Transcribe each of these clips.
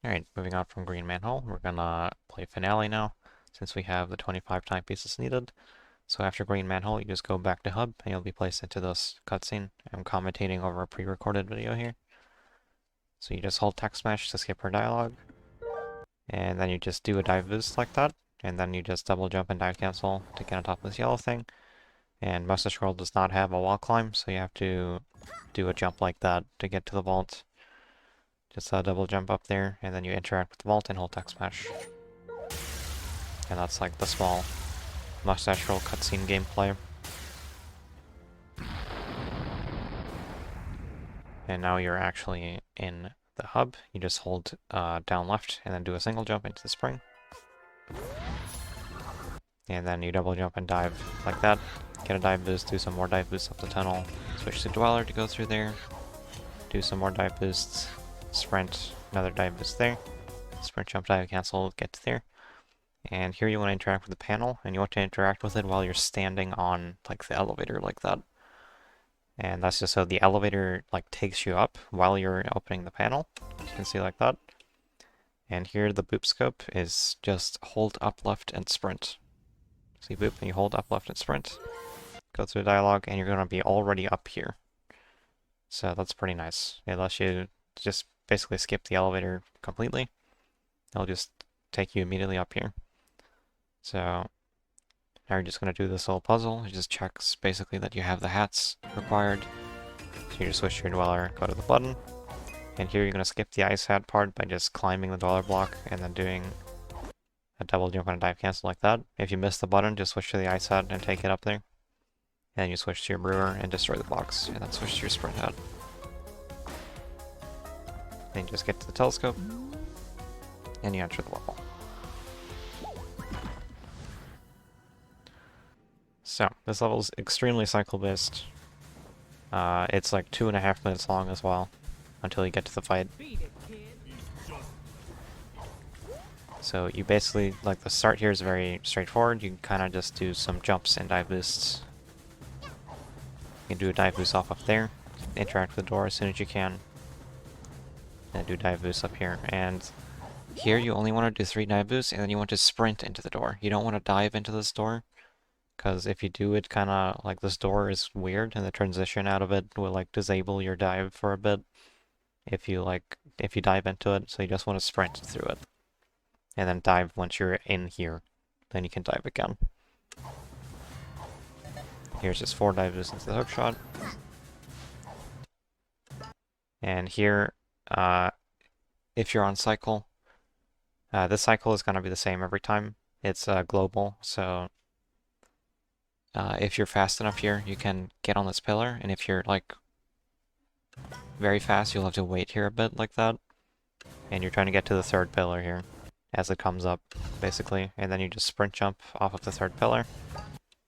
Alright, moving on from Green Manhole, we're gonna play Finale now, since we have the 25 time pieces needed. So after Green Manhole, you just go back to Hub, and you'll be placed into this cutscene. I'm commentating over a pre-recorded video here. So you just hold text smash to skip her dialogue, and then you just do a dive boost like that, and then you just double jump and dive cancel to get on top of this yellow thing. And Mustache Girl does not have a wall climb, so you have to do a jump like that to get to the vault. Just double jump up there, and then you interact with the vault and hold text smash. And that's like the small Mustache Girl cutscene gameplay. And now you're actually in the hub. You just hold down left and then do a single jump into the spring. And then you double jump and dive like that. Get a dive boost, do some more dive boosts up the tunnel. Switch to Dweller to go through there. Do some more dive boosts. Sprint, another dive boost there. Sprint, jump, dive, cancel, get to there. And here you want to interact with the panel, and you want to interact with it while you're standing on like the elevator like that. And that's just so the elevator like takes you up while you're opening the panel. You can see like that. And here the boop scope is just hold up left and sprint. See boop and you hold up left and sprint. Go through the dialogue and you're going to be already up here. So that's pretty nice. It lets you just basically skip the elevator completely. It'll just take you immediately up here. So now you're just going to do this little puzzle. It just checks basically that you have the hats required. So you just switch your Dweller, go to the button. And here you're going to skip the ice hat part by just climbing the Dweller block and then doing a double jump and a dive cancel like that. If you miss the button, just switch to the ice hat and take it up there. And then you switch to your brewer and destroy the blocks. And then switch to your sprint hat. Then you just get to the telescope. And you enter the level. So, this level is extremely cycle-based. It's like 2.5 minutes long as well, until you get to the fight. So you basically, like the start here is very straightforward. You can kind of just do some jumps and dive boosts. You can do a dive boost off up there, interact with the door as soon as you can, and do dive boosts up here. And here you only want to do 3 dive boosts, and then you want to sprint into the door. You don't want to dive into this door, because if you do it kind of like this door is weird, and the transition out of it will like disable your dive for a bit if you dive into it. So you just want to sprint through it. And then dive once you're in here. Then you can dive again. Here's just 4 dive boosts into the hook shot. And here, if you're on cycle, this cycle is going to be the same every time. It's global, so if you're fast enough here, you can get on this pillar, and if you're like very fast, you'll have to wait here a bit like that. And you're trying to get to the 3rd pillar here as it comes up, basically. And then you just sprint jump off of the 3rd pillar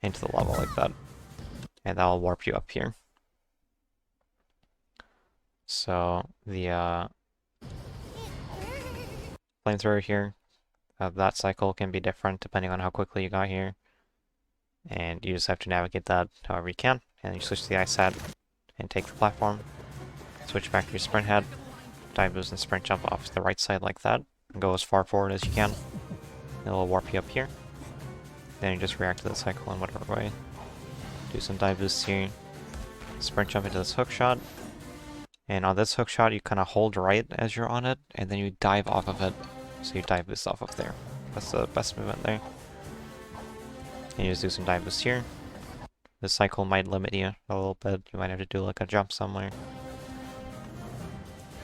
into the level like that. And that'll warp you up here. So the flamethrower here, that cycle can be different depending on how quickly you got here. And you just have to navigate that however you can. And you switch to the ice hat and take the platform. Switch back to your sprint hat, dive boost and sprint jump off to the right side like that. And go as far forward as you can. It'll warp you up here. Then you just react to the cycle in whatever way. Do some dive boosts here. Sprint jump into this hook shot. And on this hook shot, you kind of hold right as you're on it, and then you dive off of it. So you dive boost off of there. That's the best movement there. And you just do some dive boosts here. This cycle might limit you a little bit. You might have to do like a jump somewhere.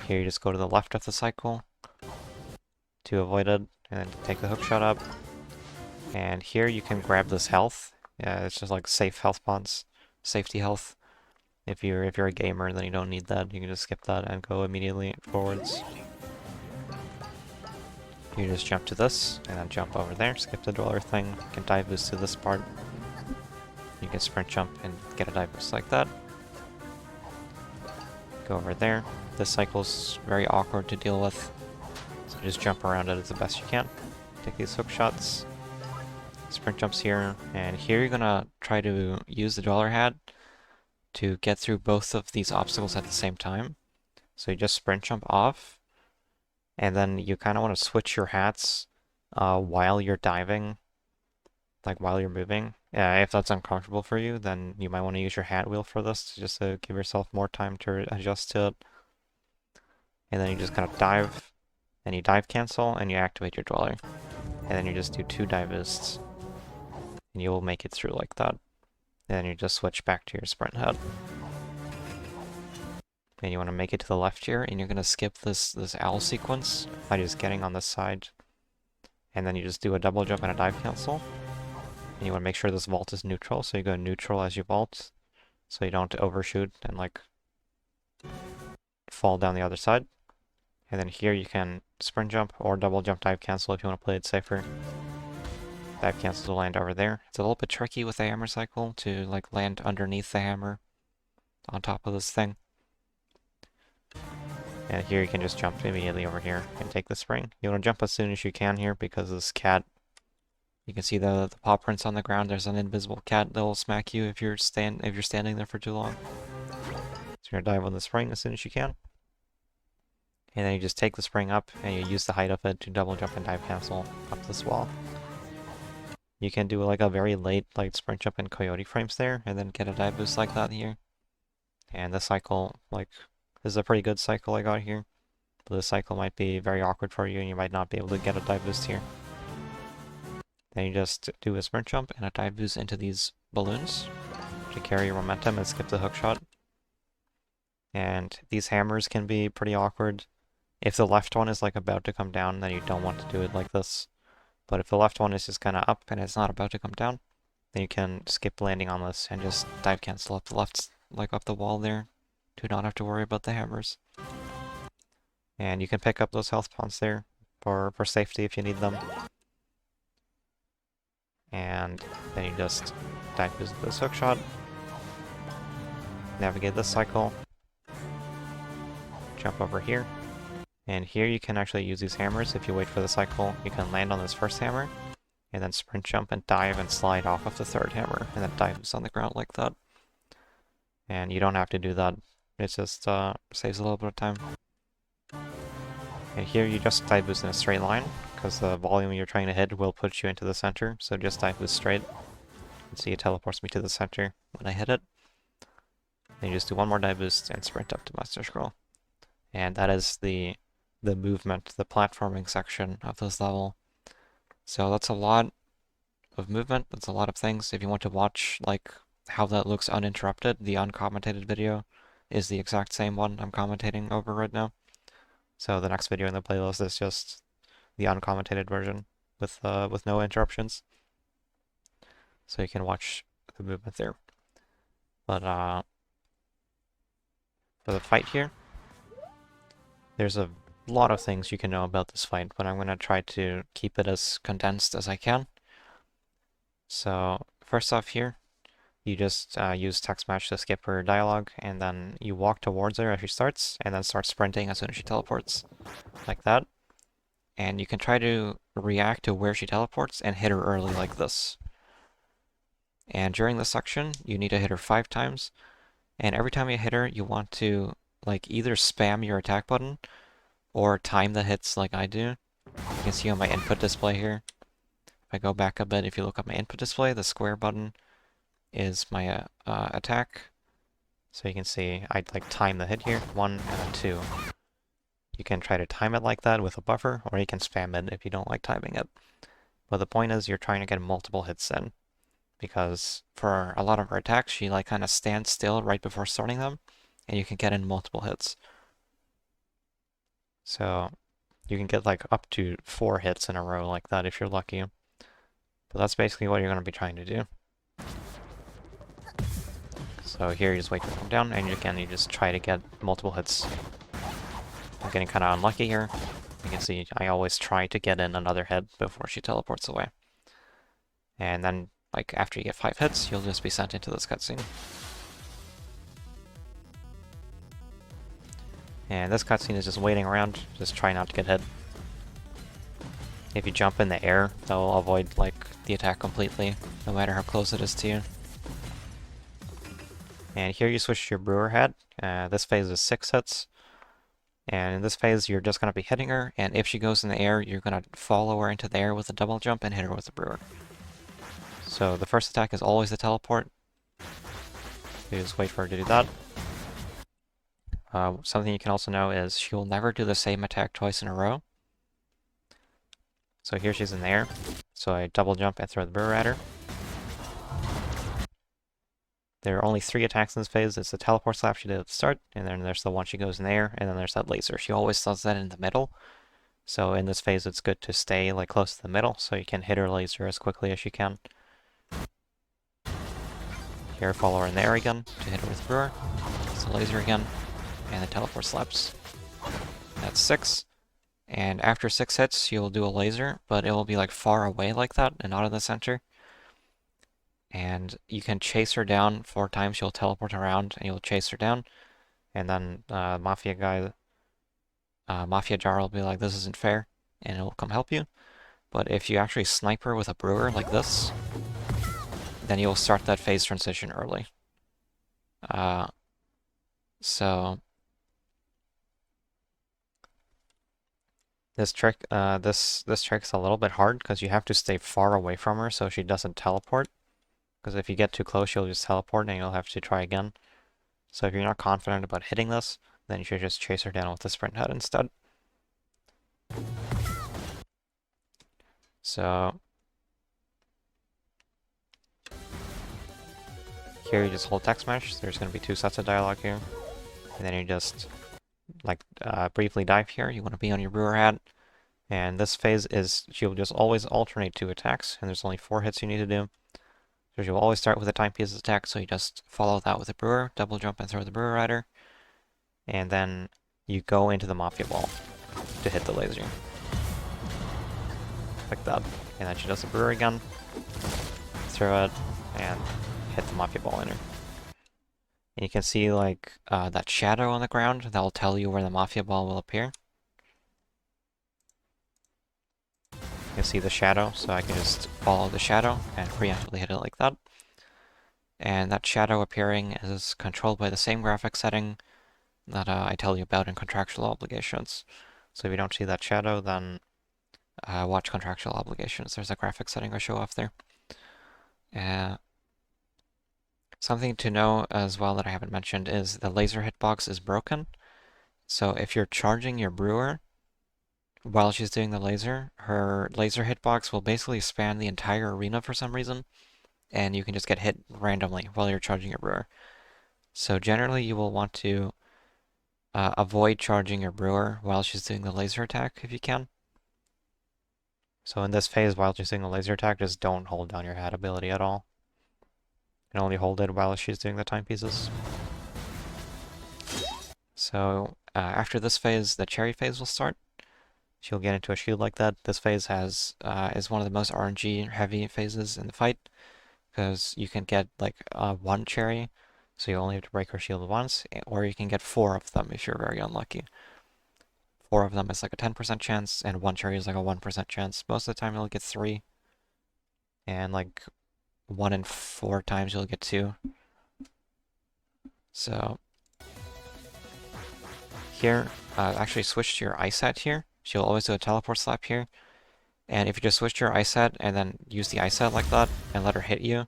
Here you just go to the left of the cycle to avoid it, and then take the hook shot up. And here you can grab this health. Yeah, it's just like safe health pods, safety health. If you're a gamer, then you don't need that. You can just skip that and go immediately forwards. You just jump to this, and then jump over there, skip the Dweller thing. You can dive boost to this part. You can sprint jump and get a dive boost like that. Go over there. This cycle's very awkward to deal with, so just jump around it as the best you can. Take these hook shots. Sprint jumps here, and here you're gonna try to use the Dweller hat to get through both of these obstacles at the same time. So you just sprint jump off, And then you kind of want to switch your hats while you're diving, like while you're moving. If that's uncomfortable for you, then you might want to use your hat wheel for this, just to give yourself more time to adjust to it. And then you just kind of dive, and you dive cancel, and you activate your dweller. And then you just do 2 dive boosts, and you will make it through like that. And then you just switch back to your sprint head. And you want to make it to the left here, and you're going to skip this owl sequence by just getting on this side. And then you just do a double jump and a dive cancel. And you want to make sure this vault is neutral, so you go neutral as you vault, so you don't overshoot and like fall down the other side. And then here you can sprint jump or double jump dive cancel if you want to play it safer. Dive cancel to land over there. It's a little bit tricky with the hammer cycle to like land underneath the hammer on top of this thing. And here you can just jump immediately over here and take the spring. You want to jump as soon as you can here because this cat, you can see the paw prints on the ground. There's an invisible cat that will smack you if you're standing there for too long. So you're gonna dive on the spring as soon as you can. And then you just take the spring up and you use the height of it to double jump and dive cancel up this wall. You can do like a very late like sprint jump and coyote frames there and then get a dive boost like that here. And this cycle, like, this is a pretty good cycle I got here. But this cycle might be very awkward for you and you might not be able to get a dive boost here. Then you just do a sprint jump and a dive boost into these balloons to carry your momentum and skip the hook shot. And these hammers can be pretty awkward. If the left one is like about to come down, then you don't want to do it like this. But if the left one is just kind of up and it's not about to come down, then you can skip landing on this and just dive cancel up the left, like up the wall there. Do not have to worry about the hammers. And you can pick up those health pods there for safety if you need them. And then you just dive boost this hook shot. Navigate this cycle. Jump over here. And here you can actually use these hammers. If you wait for the cycle, you can land on this first hammer, and then sprint jump and dive and slide off of the third hammer, and then dive on the ground like that. And you don't have to do that. It just saves a little bit of time. And here you just dive boost in a straight line, because the volume you're trying to hit will put you into the center, so just dive boost straight. And see, it teleports me to the center when I hit it. Then you just do one more dive boost and sprint up to Master Scroll. And that is the movement, the platforming section of this level. So that's a lot of movement, that's a lot of things. If you want to watch like how that looks uninterrupted, the uncommentated video is the exact same one I'm commentating over right now. So the next video in the playlist is just the uncommented version with no interruptions. So you can watch the movement there. But for the fight here, there's a lot of things you can know about this fight, but I'm going to try to keep it as condensed as I can. So first off here, you just use text match to skip her dialogue, and then you walk towards her as she starts, and then start sprinting as soon as she teleports, like that. And you can try to react to where she teleports and hit her early like this. And during this section, you need to hit her 5 times, and every time you hit her, you want to like either spam your attack button or time the hits like I do. You can see on my input display here. If I go back a bit, if you look at my input display, the square button is my attack. So you can see I like time the hit here, 1 and then 2. You can try to time it like that with a buffer, or you can spam it if you don't like timing it. But the point is you're trying to get multiple hits in, because for a lot of her attacks, she like kind of stands still right before starting them, and you can get in multiple hits. So you can get like up to 4 hits in a row like that if you're lucky. But that's basically what you're going to be trying to do. So here you just wait for it to come down, and again you just try to get multiple hits. I'm getting kind of unlucky here. You can see I always try to get in another hit before she teleports away. And then like after you get 5 hits, you'll just be sent into this cutscene. And this cutscene is just waiting around, just try not to get hit. If you jump in the air, that'll avoid like the attack completely, no matter how close it is to you. And here you switch to your brewer hat. This phase is 6 hits. And in this phase, you're just going to be hitting her, and if she goes in the air, you're going to follow her into the air with a double jump and hit her with the brewer. So the first attack is always the teleport. You just wait for her to do that. Something you can also know is she will never do the same attack twice in a row. So here she's in the air, so I double jump and throw the brewer at her. There are only 3 attacks in this phase. It's the teleport slap she did at the start, and then there's the one she goes in the air, and then there's that laser. She always does that in the middle. So in this phase, it's good to stay like close to the middle, so you can hit her laser as quickly as you can. Here, follow her in the air again to hit her with brewer. It's the laser again, and the teleport slaps. That's 6. And after 6 hits, you'll do a laser, but it will be like far away like that, and not in the center. And you can chase her down 4 times. She'll teleport around, and you'll chase her down. And then Mafia Jar will be like, this isn't fair, and it will come help you. But if you actually snipe her with a brewer like this, then you'll start that phase transition early. So this trick, this trick's a little bit hard because you have to stay far away from her so she doesn't teleport. Because if you get too close, she'll just teleport and you'll have to try again. So if you're not confident about hitting this, then you should just chase her down with the sprint head instead. So here you just hold text smash. There's going to be 2 sets of dialogue here. And then you just like briefly dive here. You want to be on your brewer hat. And this phase is, she'll just always alternate 2 attacks. And there's only 4 hits you need to do. So you'll always start with a timepieces attack, so you just follow that with a brewer, double jump and throw the brewer at her. And then you go into the mafia ball to hit the laser. Like that. And then she does the brewer again, throw it, and hit the mafia ball in her. And you can see like that shadow on the ground, that'll tell you where the mafia ball will appear. You can see the shadow, so I can just follow the shadow and preemptively hit it like that. And that shadow appearing is controlled by the same graphic setting that I tell you about in contractual obligations. So if you don't see that shadow, then watch contractual obligations. There's a graphic setting I show off there. Something to know as well that I haven't mentioned is the laser hitbox is broken. So if you're charging your brewer while she's doing the laser, her laser hitbox will basically span the entire arena for some reason, and you can just get hit randomly while you're charging your brewer. So generally you will want to avoid charging your brewer while she's doing the laser attack if you can. So in this phase, while she's doing the laser attack, just don't hold down your hat ability at all. And only hold it while she's doing the timepieces. So after this phase, the cherry phase will start. She'll get into a shield like that. This phase has is one of the most RNG heavy phases in the fight, because you can get like 1 cherry, so you only have to break her shield once, or you can get 4 of them if you're very unlucky. 4 of them is like a 10% chance, and 1 cherry is like a 1% chance. Most of the time you'll get 3, and like 1 in 4 times you'll get 2. So here, actually switch to your ice hat here. She'll always do a teleport slap here. And if you just switch to your ice set and then use the ice set like that and let her hit you,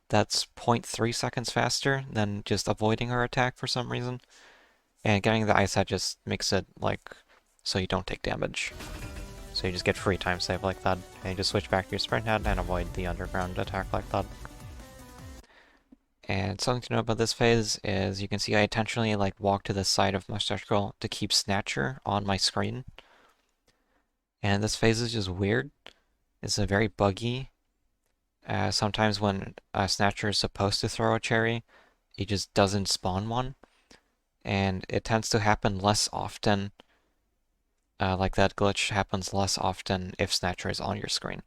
that's 0.3 seconds faster than just avoiding her attack for some reason. And getting the ice set just makes it like so you don't take damage. So you just get free time save like that. And you just switch back to your sprint head and avoid the underground attack like that. And something to know about this phase is you can see I intentionally like walk to the side of Mustache Girl to keep Snatcher on my screen. And this phase is just weird. It's a very buggy. Sometimes when a Snatcher is supposed to throw a cherry, he just doesn't spawn one. And it tends to happen less often. Like that glitch happens less often if Snatcher is on your screen.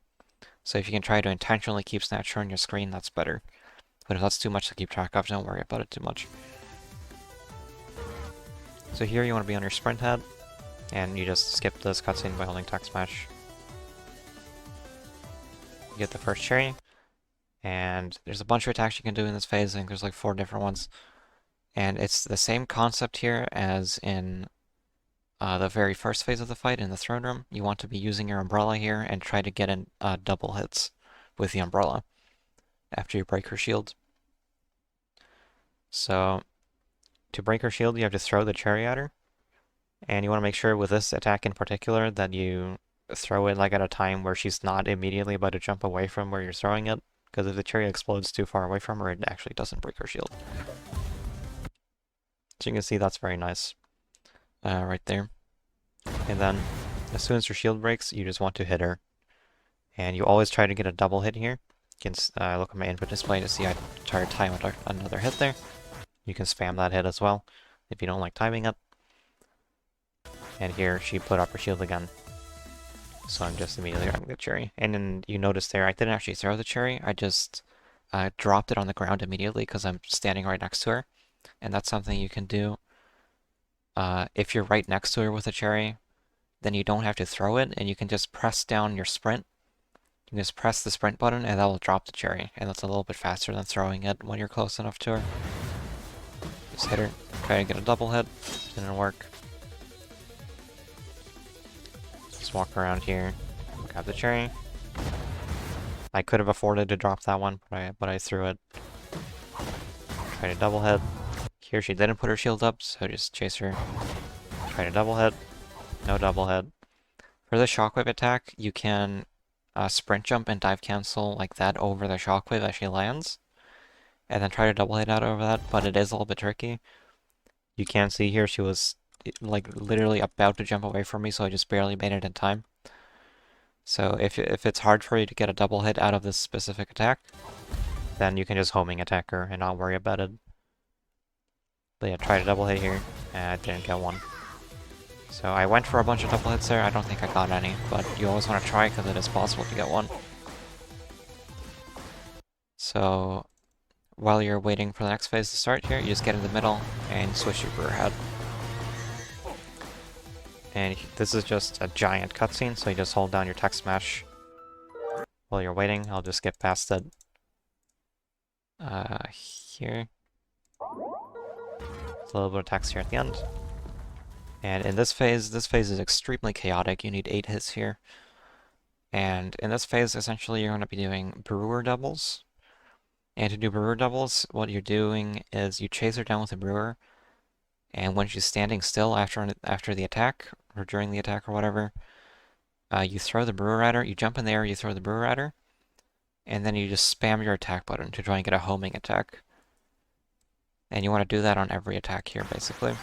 So if you can try to intentionally keep Snatcher on your screen, that's better. But if that's too much to keep track of, don't worry about it too much. So here you want to be on your sprint head, and you just skip this cutscene by holding text smash. You get the first cherry, and there's a bunch of attacks you can do in this phase. I think there's like 4 different ones. And it's the same concept here as in the very first phase of the fight in the throne room, you want to be using your umbrella here and try to get in double hits with the umbrella after you break her shield. So, to break her shield, you have to throw the cherry at her. And you want to make sure with this attack in particular that you throw it like at a time where she's not immediately about to jump away from where you're throwing it. Because if the cherry explodes too far away from her, it actually doesn't break her shield. So you can see that's very nice. Right there. And then, as soon as her shield breaks, you just want to hit her. And you always try to get a double hit here. You can look at my input display to see I try to time another hit there. You can spam that hit as well, if you don't like timing it. And here, she put up her shield again. So I'm just immediately grabbing the cherry. And then you notice there, I didn't actually throw the cherry, I just dropped it on the ground immediately because I'm standing right next to her. And that's something you can do. If you're right next to her with a cherry, then you don't have to throw it, and you can just press down your sprint. You can just press the sprint button, and that will drop the cherry. And that's a little bit faster than throwing it when you're close enough to her. Just hit her, try to get a double hit, didn't work. Just walk around here, grab the cherry. I could have afforded to drop that one, but I threw it. Try to double hit. Here she didn't put her shield up, so just chase her. Try to double hit. No double hit. For the shockwave attack, you can sprint jump and dive cancel like that over the shockwave as she lands. And then try to double hit out over that, but it is a little bit tricky. You can see here she was like literally about to jump away from me, so I just barely made it in time. So if it's hard for you to get a double hit out of this specific attack, then you can just homing attack her and not worry about it. But yeah, try to double hit here, and I didn't get one. So I went for a bunch of double hits there, I don't think I got any, but you always want to try because it is possible to get one. So while you're waiting for the next phase to start here, you just get in the middle and switch your brewer head. And this is just a giant cutscene, so you just hold down your text smash while you're waiting. I'll just skip past it. Here. There's a little bit of text here at the end. And in this phase is extremely chaotic. You need 8 hits here. And in this phase, essentially, you're going to be doing brewer doubles. And to do brewer doubles, what you're doing is you chase her down with a brewer, and when she's standing still after the attack, or during the attack or whatever, you throw the brewer at her, you jump in the air, you throw the brewer at her, and then you just spam your attack button to try and get a homing attack. And you want to do that on every attack here, basically.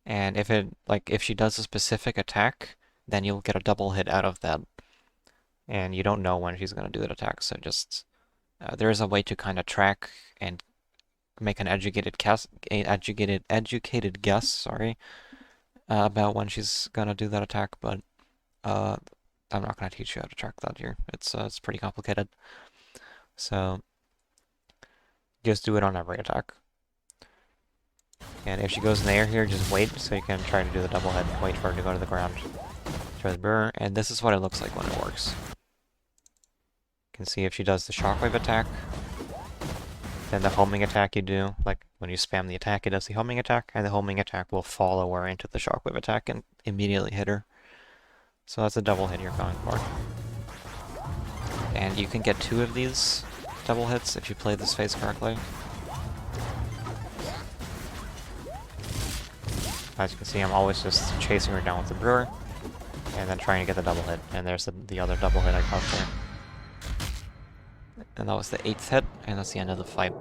And if she does a specific attack, then you'll get a double hit out of that. And you don't know when she's going to do that attack, so just there is a way to kind of track and make an educated guess, about when she's going to do that attack, but I'm not going to teach you how to track that here. It's pretty complicated. So just do it on every attack. And if she goes in the air here, just wait so you can try to do the double hit. Wait for her to go to the ground. Throw the brewer, and this is what it looks like when it works. You can see if she does the shockwave attack, then the homing attack you do, like when you spam the attack, it does the homing attack, and the homing attack will follow her into the shockwave attack and immediately hit her. So that's a double hit you're going for. And you can get 2 of these double hits if you play this phase correctly. As you can see, I'm always just chasing her down with the brewer, and then trying to get the double hit. And there's the other double hit I got there. And that was the 8th hit, and that's the end of the fight.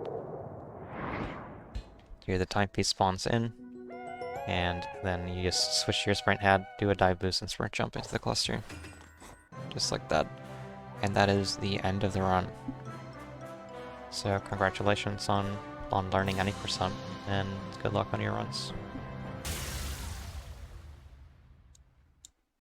Here the timepiece spawns in, and then you just switch to your sprint head, do a dive boost, and sprint jump into the cluster. Just like that. And that is the end of the run. So congratulations on learning any %, and good luck on your runs.